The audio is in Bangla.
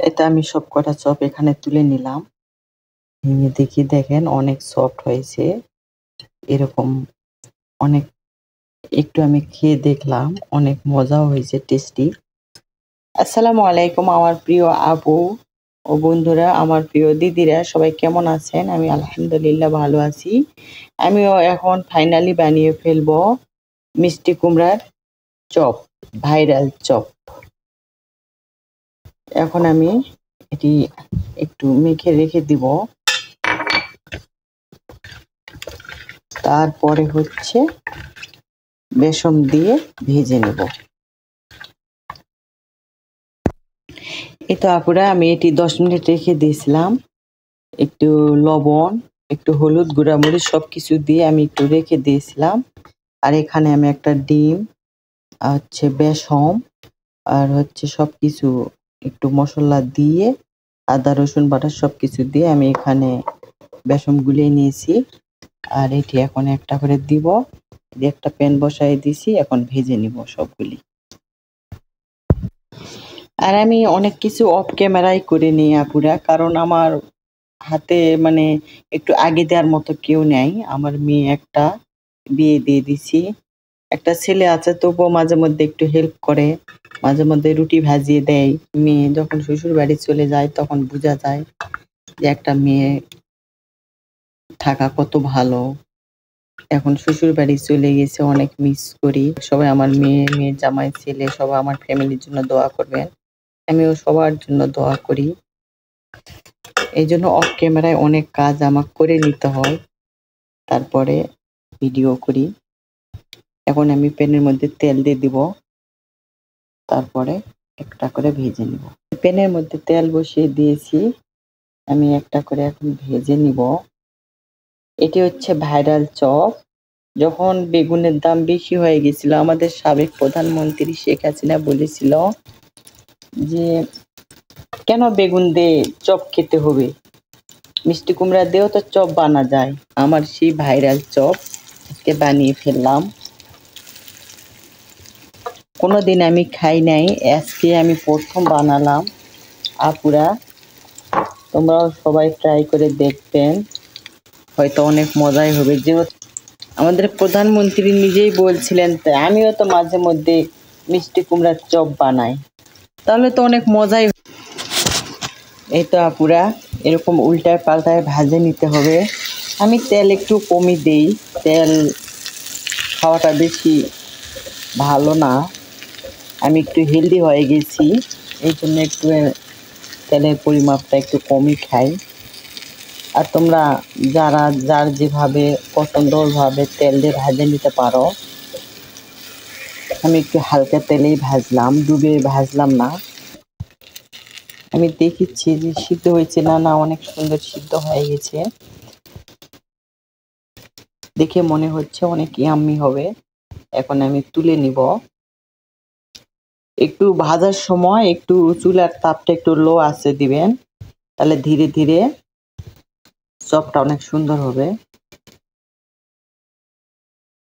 এটা আমি সব কটা চপ এখানে তুলে নিলাম। ভেঙে দেখি, দেখেন অনেক সফট হয়েছে। এরকম অনেক, একটু আমি খেয়ে দেখলাম, অনেক মজাও হয়েছে, টেস্টি। আসসালামু আলাইকুম আমার প্রিয় আপু ও বন্ধুরা, আমার প্রিয় দিদিরা, সবাই কেমন আছেন? আমি আলহামদুলিল্লাহ ভালো আছি। আমিও এখন ফাইনালি বানিয়ে ফেলবো মিষ্টি কুমড়ার চপ, ভাইরাল চপ। এখন আমি এটি একটু মেখে রেখে দিব। তারপরে হচ্ছে বেসন দিয়ে ভেজে নেব। এই তো আপুরা, আমি এটি 10 মিনিট রেখে দিয়েছিলাম। একটু লবণ, একটু হলুদ, গুঁড়ামরিচ সবকিছু দিয়ে আমি একটু রেখে দিয়েছিলাম। আর এখানে আমি একটা ডিম, আর হচ্ছে বেসন, আর হচ্ছে সবকিছু একটু মশলা দিয়ে, আদা রসুন বাটা সবকিছু দিয়ে আমি এখানে বেসন গুলিয়ে নিয়েছি। আর এটি এখন একটা করে দিব। একটা প্যান বসাই দিছি, এখন ভেজে নিব সবগুলি। আর আমি অনেক কিছু অফ ক্যামেরায় করে নিই আপুরা, কারণ আমার হাতে মানে একটু আগে দেওয়ার মতো কেউ নেই। আমার মেয়ে একটা, বিয়ে দিয়ে দিছি। একটা ছেলে আছে, তবুও মাঝে মধ্যে একটু হেল্প করে, মাঝে মধ্যে রুটি ভাজিয়ে দেয়। মেয়ে যখন শ্বশুর বাড়ি চলে যায় তখন বোঝা যায় যে একটা মেয়ে থাকা কত ভালো। এখন শ্বশুর বাড়ি চলে গেছে, অনেক মিস করি। সবাই আমার মেয়ে, মেয়ের জামাই, ছেলে সবাই আমার ফ্যামিলির জন্য দোয়া করবেন। আমিও সবার জন্য দোয়া করি। এই জন্য অফ ক্যামেরায় অনেক কাজ আমাকে করে নিতে হয়, তারপরে ভিডিও করি। এখন আমি প্যানের মধ্যে তেল দিয়ে দিব, তারপরে একটা করে ভেজে নিব। প্যানের মধ্যে তেল বসিয়ে দিয়েছি, আমি একটা করে এখন ভেজে নিব। এটি হচ্ছে ভাইরাল চপ। যখন বেগুনের দাম বেশি হয়ে গেছিল, আমাদের সাবেক প্রধানমন্ত্রী শেখ হাসিনা বলেছিল যে কেন বেগুন দিয়ে চপ খেতে হবে, মিষ্টি কুমড়া দিয়েও তো চপ বানা যায়। আমার সেই ভাইরাল চপ আজকে বানিয়ে ফেললাম। কোনোদিন আমি খাই নাই, আজকে আমি প্রথম বানালাম। আপুরা, তোমরাও সবাই ট্রাই করে দেখবেন, হয়তো অনেক মজাই হবে। যেহেতু আমাদের প্রধানমন্ত্রী নিজেই বলছিলেন, তাই আমিও তো মাঝে মধ্যে মিষ্টি কুমড়ার চপ বানাই, তাহলে তো অনেক মজাই। এই তো আপুরা, এরকম উল্টায় পাল্টায় ভাজে নিতে হবে। আমি তেল একটু কমই দেই, তেল খাওয়াটা বেশি ভালো না। আমি একটু হেলদি হয়ে গেছি, এই জন্য একটু তেলের পরিমাপটা একটু কমই খাই। আর তোমরা যারা যার যেভাবে পছন্দ ওইভাবে তেল দিয়ে ভাজে নিতে পারো। আমি একটু হালকা তেলেই ভাজলাম, ডুবে ভাজলাম না। আমি দেখেছি যে সিদ্ধ হয়েছে না, না অনেক সুন্দর সিদ্ধ হয়ে গেছে, দেখে মনে হচ্ছে অনেক ইয়াম্মি হবে। এখন আমি তুলে নিব। একটু ভাজার সময় একটু চুলার তাপটা একটু লো আঁচে দিবেন, তাহলে ধীরে ধীরে চপটা অনেক সুন্দর হবে।